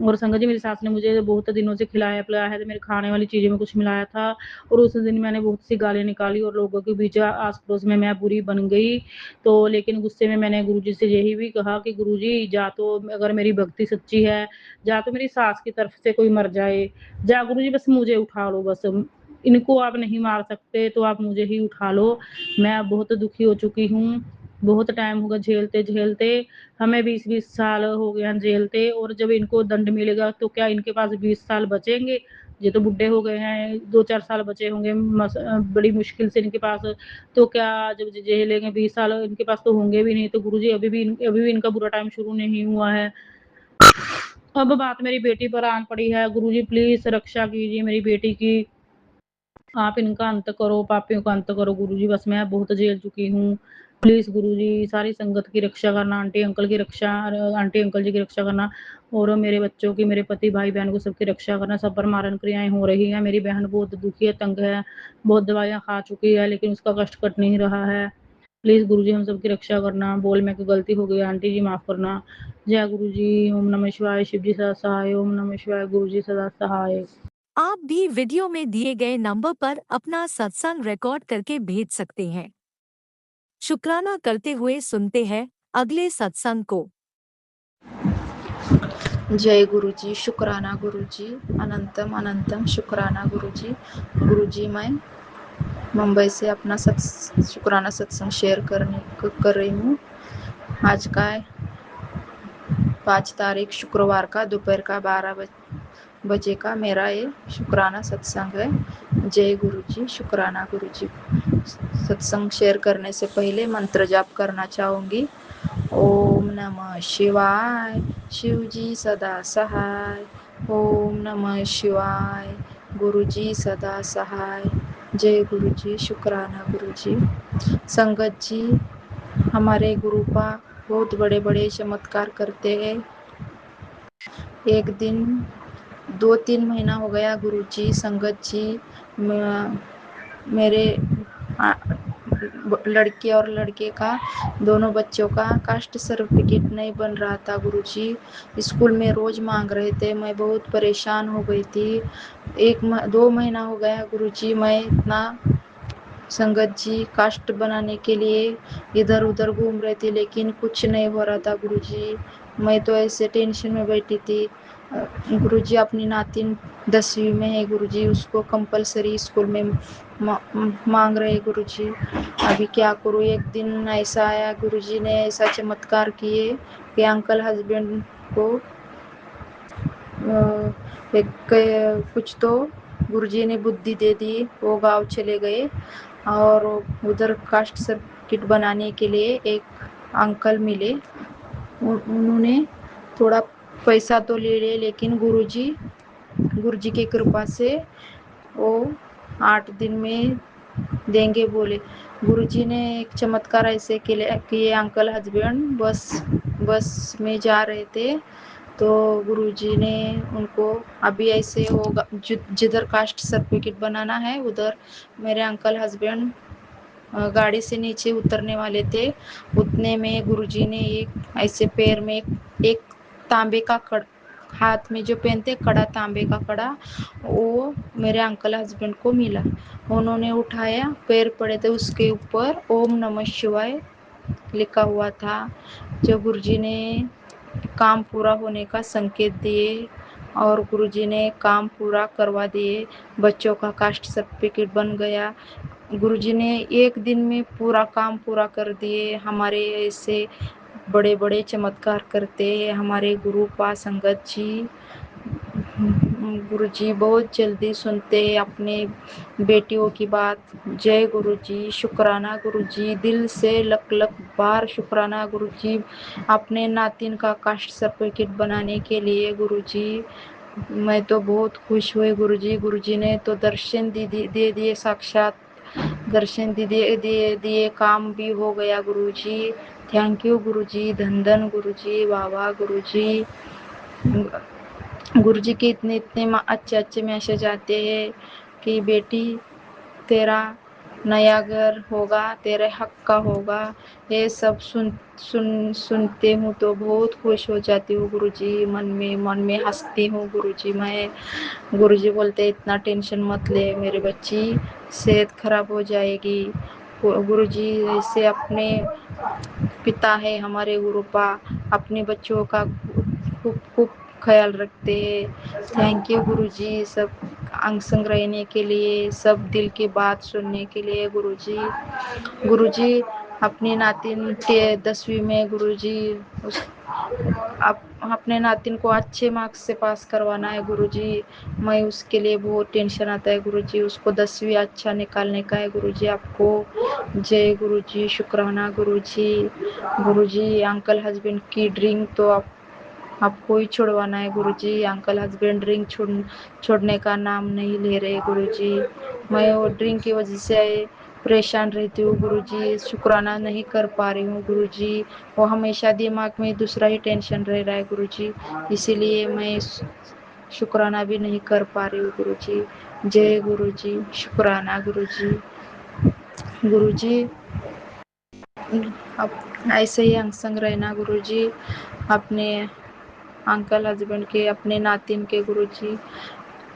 और संगत जी मेरी सास ने मुझे बहुत दिनों से खिलाया-पिलाया है, तो मेरे खाने वाली चीज़ों में कुछ मिलाया था और उस दिन मैंने बहुत सी गालियाँ निकाली और लोगों के बीच आस-पड़ोस में मैं बुरी बन गई। तो लेकिन गुस्से में मैंने गुरुजी से यही भी कहा कि गुरुजी या तो अगर मेरी भक्ति सच्ची है, या तो मेरी सास की तरफ से कोई मर जाए, या गुरुजी बस मुझे उठा लो बस। इनको आप नहीं मार सकते तो आप मुझे ही उठा लो। मैं अब बहुत दुखी हो चुकी हूँ, बहुत टाइम हो गया झेलते-झेलते, हमें 20-20 साल हो गए हैं झेलते, और जब इनको दंड मिलेगा तो क्या इनके पास 20 साल बचेंगे? ये तो बुड्ढे हो गए हैं, 2-4 साल बचे होंगे बड़ी मुश्किल से इनके पास, तो क्या जब झेलेंगे 20 साल इनके पास तो होंगे भी नहीं। तो गुरुजी अभी भी इनका बुरा टाइम शुरू नहीं हुआ है। अब बात मेरी बेटी पर आन पड़ी है, गुरुजी प्लीज़ रक्षा कीजिए मेरी बेटी की। आप इनका अंत करो, पापियों का अंत करो गुरुजी, बस मैं बहुत झेल चुकी हूँ। प्लीज़ गुरुजी सारी संगत की रक्षा करना, आंटी अंकल जी की रक्षा करना, और मेरे बच्चों की, मेरे पति, भाई-बहन को सबकी रक्षा करना। सब पर मारण क्रियाएँ हो रही हैं। मेरी बहन बहुत दुखी है, तंग है, बहुत दवाइयाँ खा चुकी है, लेकिन उसका कष्ट कट नहीं रहा है। प्लीज़ गुरुजी हम सबकी रक्षा करना। बोल में कोई गलती हो गई आंटी जी माफ़ करना। जय गुरुजी, ओम नमः शिवाय, शिव जी सदा सहाय, ओम नमः शिवाय, गुरुजी सदा सहाय। आप भी वीडियो में दिए गए नंबर पर अपना सत्संग रिकॉर्ड करके भेज सकते हैं। शुक्राना करते हुए सुनते हैं अगले सत्संग को। जय गुरुजी, शुक्राना गुरुजी, अनंतम अनंतम शुक्राना गुरुजी। गुरुजी मैं मुंबई से अपना शुक्राना सत्संग शेयर कर रही हूँ। आज का 5 तारीख शुक्रवार का दोपहर का 12 बजे का मेरा ये शुक्राना सत्संग है। जय गुरुजी, शुक्राना गुरुजी। सत्संग शेयर करने से पहले मंत्र जाप करना चाहूँगी। ओम नमः शिवाय, शिवजी सदा सहाय। ओम नमः शिवाय, गुरुजी सदा सहाय। जय गुरुजी, शुक्राना गुरुजी। संगत जी हमारे गुरुपा बहुत बड़े बड़े चमत्कार करते हैं। एक दिन 2-3 महीना हो गया गुरुजी, संगत जी मेरे लड़के और लड़के का दोनों बच्चों का कास्ट सर्टिफिकेट नहीं बन रहा था गुरुजी। स्कूल में रोज मांग रहे थे, मैं बहुत परेशान हो गई थी। 1-2 महीना हो गया गुरुजी, मैं इतना संगत जी कास्ट बनाने के लिए इधर उधर घूम रही थी, लेकिन कुछ नहीं हो रहा था गुरुजी। मैं तो ऐसे टेंशन में बैठी थी। गुरुजी अपनी नातिन 10वीं में है गुरुजी, उसको कंपलसरी स्कूल में मांग रहे गुरुजी। अभी क्या करूँ। एक दिन ऐसा आया, गुरुजी ने ऐसा चमत्कार किए कि अंकल हस्बैंड को कुछ तो गुरुजी ने बुद्धि दे दी। वो गांव चले गए और उधर कास्ट सर्टिफिकेट बनाने के लिए एक अंकल मिले। उन्होंने थोड़ा पैसा तो ले लिया, लेकिन गुरुजी की कृपा से वो 8 दिन में देंगे बोले। गुरुजी ने एक चमत्कार ऐसे किए, अंकल हस्बैंड बस में जा रहे थे, तो गुरुजी ने उनको अभी ऐसे होगा जिधर कास्ट सर्टिफिकेट बनाना है उधर मेरे अंकल हस्बैंड गाड़ी से नीचे उतरने वाले थे। उतने में गुरुजी ने एक ऐसे पैर में एक तांबे का हाथ में जो पहनते कड़ा, तांबे का कड़ा, वो मेरे अंकल हस्बैंड को मिला। उन्होंने उठाया, पैर पड़े थे उसके ऊपर ओम नमः शिवाय लिखा हुआ था। जो गुरुजी ने काम पूरा होने का संकेत दिए और गुरुजी ने काम पूरा करवा दिए। बच्चों का कास्ट सर्टिफिकेट बन गया। गुरुजी ने एक दिन में पूरा काम पूरा कर दिए। हमारे ऐसे बड़े बड़े चमत्कार करते हैं हमारे गुरु पा संगत जी। गुरुजी बहुत जल्दी सुनते हैं अपने बेटियों की बात। जय गुरुजी, शुक्राना गुरुजी, दिल से लख लख बार शुक्राना गुरुजी अपने नातिन का कास्ट सर्टिफिकेट बनाने के लिए गुरुजी। मैं तो बहुत खुश हुई गुरुजी। गुरुजी ने तो दर्शन दे दिए, साक्षात दर्शन दिए, काम भी हो गया गुरुजी। थैंक यू गुरुजी, धन धन गुरुजी, वाह गुरुजी। गुरुजी के इतने अच्छे अच्छे मैसेज आते हैं कि बेटी तेरा नया घर होगा, तेरे हक का होगा। ये सब सुनते हूँ तो बहुत खुश हो जाती हूँ गुरुजी। मन में हंसती हूँ गुरुजी। मैं गुरुजी बोलते इतना टेंशन मत ले मेरे बच्ची, सेहत खराब हो जाएगी। गुरुजी ऐसे अपने पिता है हमारे गुरुपा, अपने बच्चों का खूब खूब ख्याल रखते हैं। थैंक यू गुरुजी सब अंग संग रहने के लिए, सब दिल की बात सुनने के लिए गुरुजी। गुरुजी अपनी नातिन के 10वीं में गुरुजी उस अपने नातिन को अच्छे मार्क्स से पास करवाना है गुरुजी। मैं उसके लिए बहुत टेंशन आता है गुरुजी। उसको 10वीं अच्छा निकालने का है गुरुजी। आपको जय गुरुजी, शुक्राना गुरुजी। गुरुजी अंकल हस्बैंड की ड्रिंक तो आपको ही छुड़वाना है गुरुजी। अंकल हस्बैंड ड्रिंक छोड़ने का नाम नहीं ले रहे गुरुजी। मैं वो ड्रिंक की वजह से परेशान रहती हूँ गुरुजी। शुक्राना नहीं कर पा रही हूँ गुरुजी। वो हमेशा दिमाग में दूसरा ही टेंशन रह रहा है गुरुजी, इसीलिए मैं शुक्राना भी नहीं कर पा रही हूँ गुरुजी। जय गुरुजी, शुक्राना गुरुजी। गुरुजी अब ऐसे ही अंग संग रहना गुरुजी। अपने अंकल हस्बैंड के, अपने नातिन के गुरुजी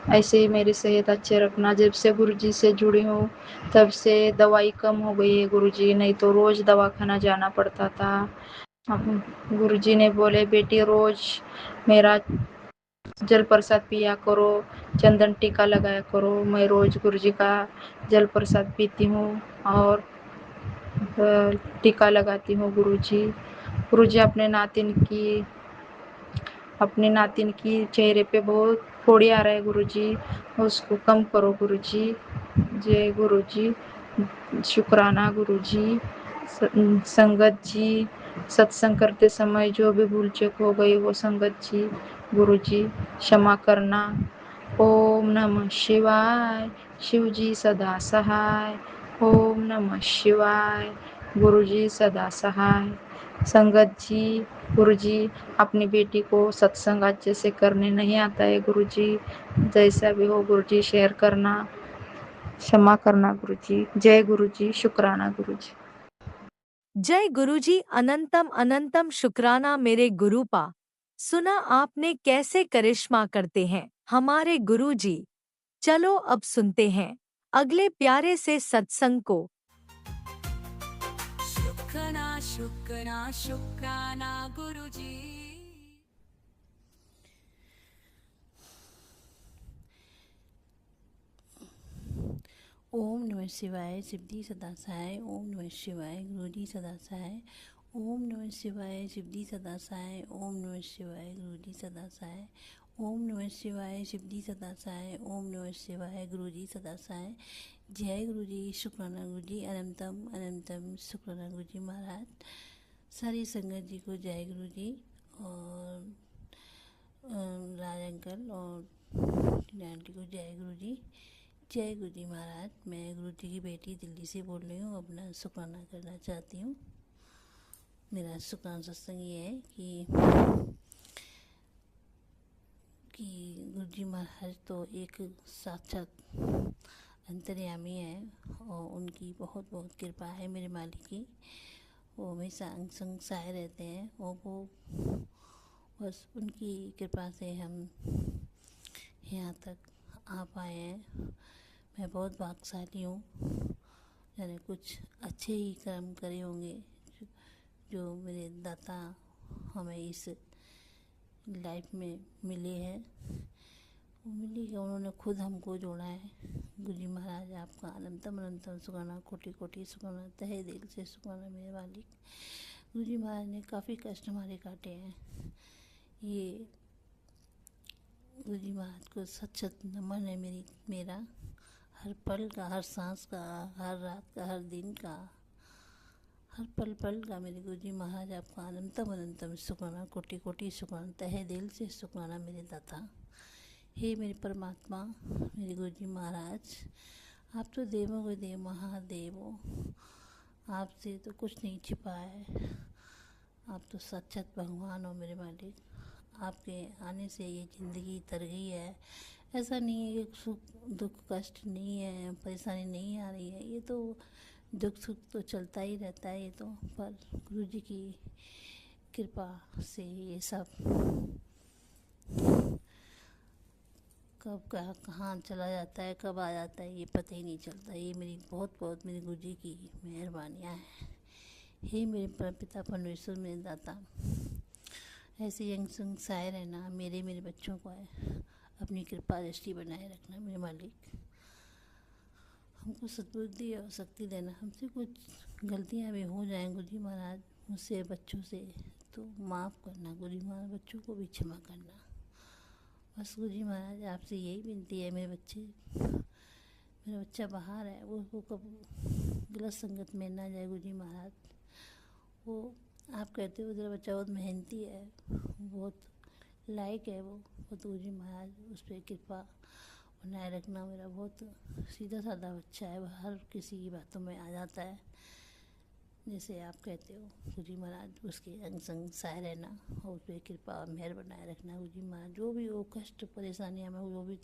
ऐसे ही मेरी सेहत अच्छे रखना। जब से गुरुजी से जुड़ी हूँ तब से दवाई कम हो गई है गुरुजी, नहीं तो रोज दवाखाना जाना पड़ता था। गुरुजी ने बोले बेटी रोज मेरा जल प्रसाद पिया करो, चंदन टीका लगाया करो। मैं रोज गुरुजी का जल प्रसाद पीती हूँ और टीका लगाती हूँ गुरुजी। गुरुजी अपने नातिन की चेहरे पे बहुत फोड़ी आ रहा है गुरुजी, उसको कम करो गुरुजी। जय गुरुजी, शुक्राना गुरुजी। संगत जी, सत्संग करते समय जो भी भूल चूक हो गई वो संगत जी गुरुजी क्षमा करना। ओम नमः शिवाय। शिव जी सदा सहाय। ओम नमः शिवाय। गुरुजी सदा सहाय। संगत जी, गुरुजी अपनी बेटी को सत्संग अच्छे से करने नहीं आता है गुरुजी। जैसा भी हो गुरुजी शेयर करना, क्षमा करना गुरुजी। जय गुरुजी, शुक्राना गुरुजी। जय गुरुजी, अनंतम अनंतम शुक्राना मेरे गुरुपा। सुना आपने कैसे करिश्मा करते हैं हमारे गुरुजी। चलो अब सुनते हैं अगले प्यारे से सत्संग को। शुक्राना शुक्राना शुक्राना गुरुजी। ओम नमः शिवाय सिद्धि सदा सहाय। ओम नमः शिवाय गुरुजी सदा सहाय। ओम नमः शिवाय सिद्धि सदा सहाय। ओम नमः शिवाय गुरुजी सदा सहाय। ओम नमः शिवाय सिद्धि सदा सहाय। ओम नमः शिवाय गुरुजी सदा सहाय। जय गुरुजी, शुक्राना गुरुजी, अनंतम अनंतम शुक्राना गुरुजी महाराज। सारी संगत जी को जय गुरुजी और राज अंकल और आंटी को जय गुरुजी। जय गुरुजी महाराज। मैं गुरुजी की बेटी दिल्ली से बोल रही हूँ। अपना शुक्राना करना चाहती हूँ। मेरा शुक्राना सत्संग ये है कि गुरुजी महाराज तो एक साक्षात अंतर्यामी है और उनकी बहुत बहुत कृपा है मेरे मालिक की। वो हमेशा अंग संग सहाय रहते हैं और वो बस उनकी कृपा से हम यहाँ तक आ पाए हैं। मैं बहुत भाग्यशाली हूँ। मैंने कुछ अच्छे ही कर्म करे होंगे जो मेरे दाता हमें इस लाइफ में मिले हैं। मिली कि उन्होंने खुद हमको जोड़ा है। गुरुजी महाराज आपका अनंतम अनंतम शुक्राना, कोटि कोटि शुक्राना, तहे दिल से शुक्राना मेरे मालिक। गुरुजी महाराज ने काफ़ी कष्ट हमारे काटे हैं। ये गुरुजी महाराज को सच सच नमन है मेरा। हर पल का, हर सांस का, हर रात का, हर दिन का, हर पल पल का मेरे गुरुजी महाराज आपका अनंतम अनंतम शुक्राना, कोटि कोटि शुक्राना, तहे दिल से शुक्राना मेरे दाता। हे मेरे परमात्मा, मेरे गुरुजी महाराज, आप तो देवों के देव महादेव हो। आपसे तो कुछ नहीं छिपा है। आप तो सच्चत भगवान हो मेरे मालिक। आपके आने से ये ज़िंदगी तर गई है। ऐसा नहीं है कि सुख दुख कष्ट नहीं है, परेशानी नहीं आ रही है। ये तो दुख सुख तो चलता ही रहता है। ये तो पर गुरुजी की कृपा से ये सब कब कहाँ चला जाता है, कब आ जाता है, ये पता ही नहीं चलता। ये मेरी बहुत बहुत मेरे गुरुजी की मेहरबानियाँ हैं। हे मेरे परमपिता परमेश्वर मेरे दाता, ऐसे यंग संग सहाय रहना मेरे बच्चों को है। अपनी कृपा दृष्टि बनाए रखना मेरे मालिक। हमको सद्बुद्धि और शक्ति देना। हमसे कुछ गलतियाँ भी हो जाएं गुरुजी महाराज मुझसे, बच्चों से, तो माफ़ करना गुरुजी महाराज, बच्चों को भी क्षमा करना। बस गुरुजी महाराज आपसे यही विनती है। मेरा बच्चा बाहर है, वो कब गलत संगत में ना जाए गुरुजी महाराज। वो आप कहते हो तेरा बच्चा बहुत मेहनती है, बहुत लायक है, वो बहुत गुरुजी महाराज उस पर कृपा बनाए रखना। मेरा बहुत सीधा साधा बच्चा है, वह हर किसी की बातों में आ जाता है, जैसे आप कहते हो गुरुजी महाराज। उसके अंग संग सहाय रहना और उस पर कृपा और मेहर बनाए रखना गुरुजी महाराज। जो भी वो कष्ट परेशानियाँ में जो भी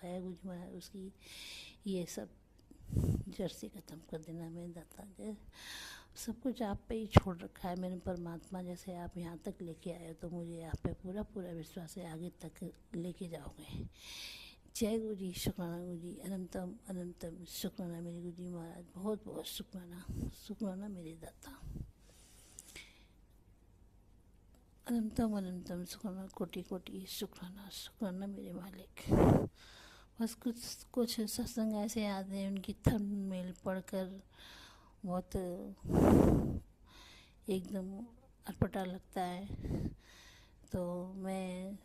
है गुरुजी महाराज, उसकी ये सब जड़ से ख़त्म कर देना मेरे दाता। जय सब कुछ आप पे ही छोड़ रखा है मैंने परमात्मा। जैसे आप यहाँ तक लेके आए हो तो मुझे आप पे पूरा पूरा विश्वास है, आगे तक लेके जाओगे। जय गुरु जी, शुक्राना गुरु जी, अनंतम अनंतम शुक्राना मेरे गुरु जी महाराज, बहुत बहुत शुक्राना, शुक्राना मेरे दाता। अनंतम अनंतम शुक्राना, कोटि कोटि शुक्राना, शुक्राना मेरे मालिक। बस कुछ सत्संग ऐसे आते हैं, उनकी थंबनेल पढ़कर बहुत एकदम अटपटा लगता है। तो मैं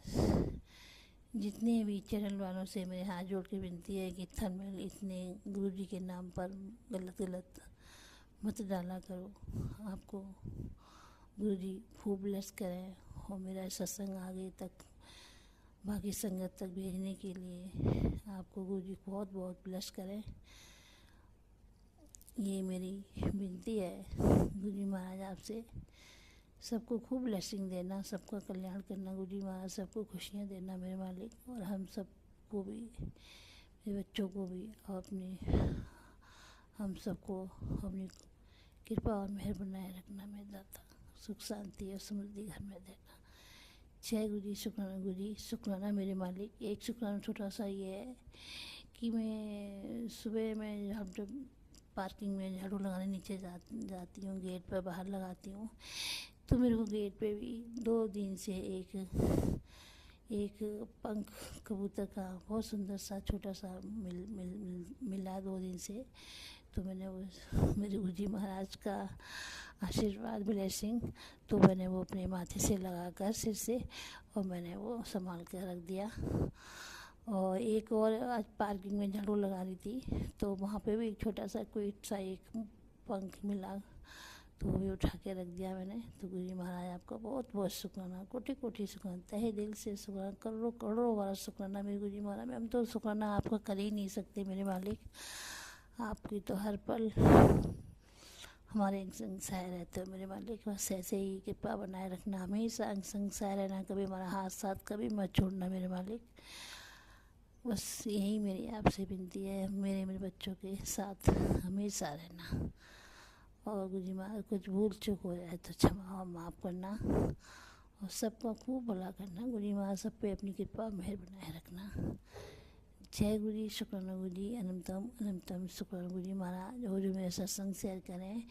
जितने भी चैनल वालों से मेरे हाथ जोड़ के विनती है कि थंबनेल इतने गुरुजी के नाम पर गलत मत डाला करो। आपको गुरुजी खूब ब्लेस करें और मेरा सत्संग आगे तक बाकी संगत तक भेजने के लिए आपको गुरुजी बहुत बहुत ब्लेस करें। ये मेरी विनती है गुरुजी महाराज आपसे। सबको खूब ब्लेसिंग देना, सबका कल्याण करना गुरुजी महाराज, सबको खुशियाँ देना मेरे मालिक, और हम सबको भी, मेरे बच्चों को भी, और हम सबको अपनी कृपा और मेहर बनाए रखना मेरे दाता। सुख शांति और समृद्धि घर में देना। जय गुरुजी, शुक्राना गुरुजी, शुक्राना मेरे मालिक। एक शुक्राना छोटा सा ये है कि मैं सुबह में पार्किंग में झाड़ू लगाने नीचे जाती हूँ, गेट पर बाहर लगाती हूँ, तो मेरे को गेट पे भी 2 दिन से एक पंख कबूतर का बहुत सुंदर सा छोटा सा मिला 2 दिन से। तो मैंने वो मेरे गुरुजी महाराज का आशीर्वाद ब्लेसिंग, तो मैंने वो अपने माथे से लगाकर सिर से, और मैंने वो संभाल कर रख दिया। और एक और आज पार्किंग में झाड़ू लगा रही थी, तो वहाँ पे भी एक छोटा सा कोई सा एक पंख मिला, तो वो भी उठा के रख दिया मैंने। तो गुरुजी महाराज आपका बहुत बहुत शुक्राना, कोटि कोटि शुक्राना, तहे दिल से शुक्राना, करोड़ों करोड़ों वाला शुक्राना मेरे गुरुजी महाराज। हम तो शुक्राना आपका कर ही नहीं सकते मेरे मालिक। आपकी तो हर पल हमारे अंग संग सहाय रहते हो मेरे मालिक। बस ऐसे ही कृपा बनाए रखना, हमेशा अंग संग सहाय रहना, कभी हमारा हाथ साथ कभी मत छोड़ना मेरे मालिक। बस यही मेरी आपसे विनती है, मेरे बच्चों के साथ हमेशा रहना। और गुरुजी महाराज कुछ भूल चूक हो जाए तो क्षमा और माफ़ करना, और सबका खूब भला करना गुरुजी महाराज। सब पे अपनी कृपा मेहर बनाए रखना। जय गुरुजी, शुक्राना गुरुजी, अनंतम अनंतम शुक्राना गुरुजी महाराज। और जो मेरे सत्संग शेयर करें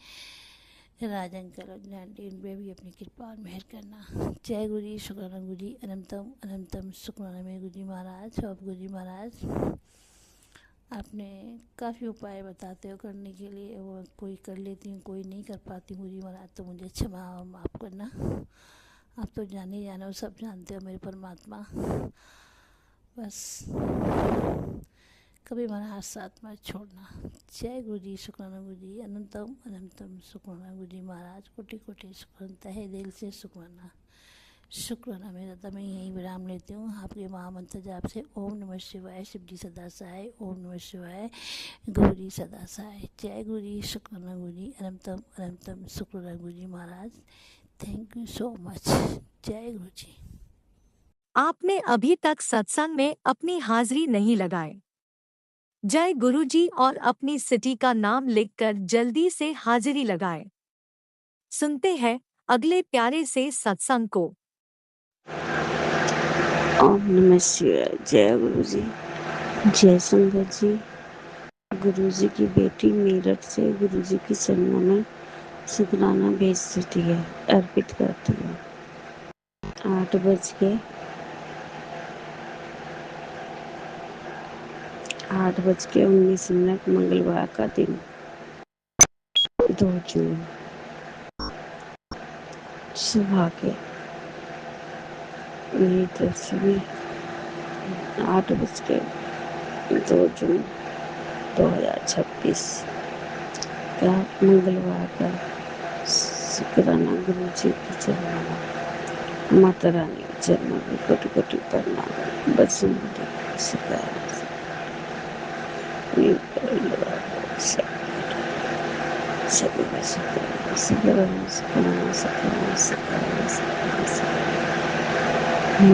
राज अंकल और आंटी, उन पर भी अपनी कृपा और मेहर करना। जय गुरुजी, शुक्राना गुरुजी, अनंतम अनंतम शुक्राना मेरे गुरुजी महाराज। और गुरुजी महाराज आपने काफ़ी उपाय बताते हो करने के लिए, वो कोई कर लेती हूँ, कोई नहीं कर पाती हूँ गुरुजी महाराज, तो मुझे क्षमा और माफ़ करना। आप तो जाने जाना हो, सब जानते हो मेरे परमात्मा। बस कभी हमारा हाथ साथ मत छोड़ना। जय गुरुजी, शुक्राना गुरुजी, अनंतम अनंतम शुक्राना गुरुजी महाराज, कोटि कोटि शुक्राना, तहे दिल से शुक्राना, शुक्राना मेरा दाता। मैं यहीं विराम लेती हूँ आपके महामंत्र जाप से। ओम नमः शिवाय, शिव जी सदा सहाय, ओम नमः शिवाय, गुरु जी सदा सहाय। जय गुरु जी, शुक्राना गुरु जी, अनंतम अनंतम शुक्राना Guru ji Maharaj. Thank you so much. जय गुरु जी। आपने अभी तक सत्संग में अपनी हाजिरी नहीं लगाई। जय गुरु जी और अपनी सिटी का नाम लिखकर जल्दी से हाजिरी लगाएं। सुनते हैं अगले प्यारे से सत्संग को। ओम नमः शिवाय। जय गुरु जी, जय संगत जी। गुरु जी की बेटी मेरठ से गुरु जी की चरणों में शुक्राना भेज देती है, अर्पित करती है। 8 बज के 8:19 मंगलवार का दिन 2 जून सुबह के मेरी तरफ से भी 8:02 2026 का मंगलवार का शुक्राना गुरु जी की चरणों में माता रानी के चरणों में कोटि कोटि प्रणाम। बसुमती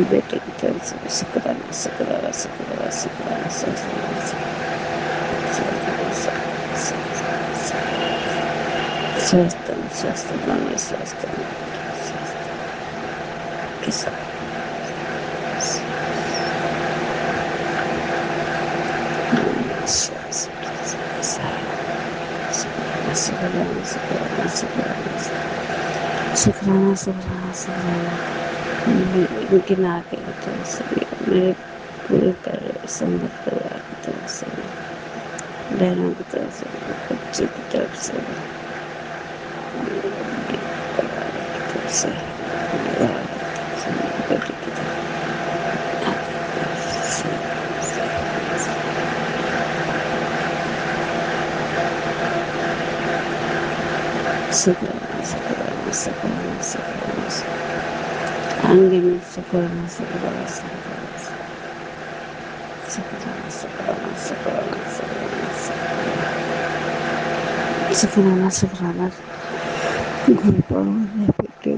बेटे की तरफ से शुक्राना शुक्राना शुक्राना शुक्राना स्वस्थ स्वस्थ बने स्वस्थ शुक्राना शुक्राना शुक्राना गिना के तरफ से मेरे पूरे संगत परिवार की तरफ से बहनों की तरफ से बच्चों की तरफ से परिवार की तरफ से बेटी की तरफ शुक्राना शुक्राना शुक्राना शुक्राना आंगे में शुक्राना शुक्राना शुक्राना शुक्राना शुक्राना शुक्राना शुक्राना घर पर होने बेटे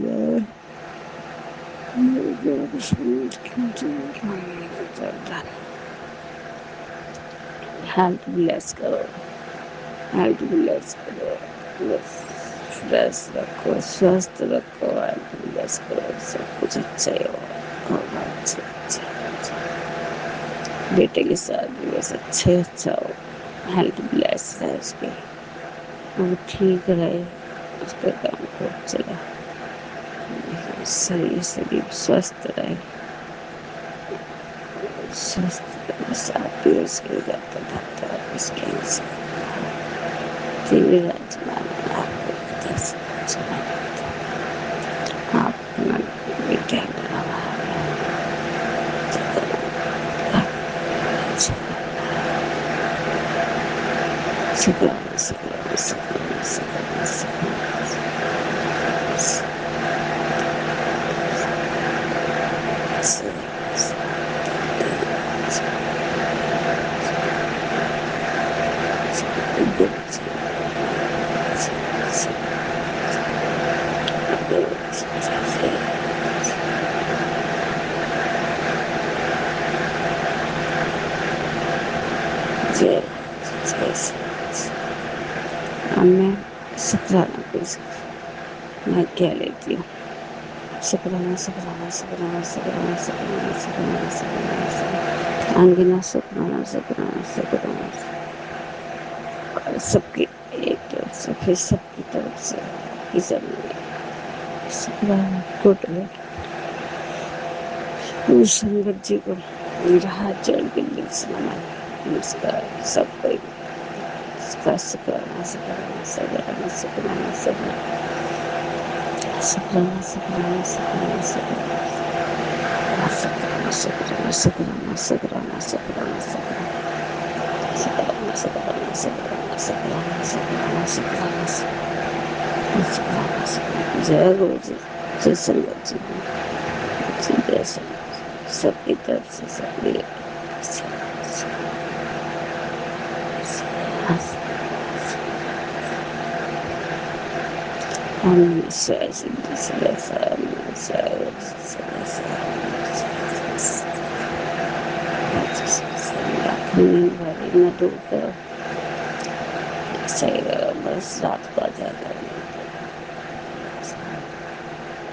हेल्थ ब्लेस करो हेल्थ ब्लेस करो बस फ्रेश रखो स्वस्थ रखो हेल्थ ब्लेस करो सब कुछ अच्छा ही होगा अच्छा बेटे के साथ भी बस अच्छा हो हेल्थ ब्लेस रहे उसके वो ठीक रहे उसका काम को चले शरीर स्वस्थ रहे स्वस्थ साथ भी उसके जाता था इसके आप बेटे शुक्राना शुक्राना शुक्राना शुक्राना मैं शुक्राना मैं क्या लेती हूँ शुक्राना शुक्राना शुक्राना शुक्राना शुक्राना शुक्राना शुक्राना अंगिना शुक्राना शुक्राना शुक्राना सबकी एक तरफ से फिर सबकी तरफ से शुक्राना गुड संगत जी को मेरा हाथ जोड़ के दिल से नमस्कार सब कोई शुक्राना शुक्राना शुक्राना शुक्राना शुक्राना शुक्राना शुक्राना शुक्राना शुक्राना शुक्राना शुक्राना शुक्राना शुक्राना शुक्राना शुक्राना शुक्राना शुक्राना शुक्राना शुक्राना जय गुरु जी जय संगत जी जय सबकी तरफ से सबकी Namaste, बस रात को आ जाएगा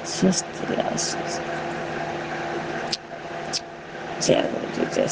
स्वस्थ जय गुरु जी जय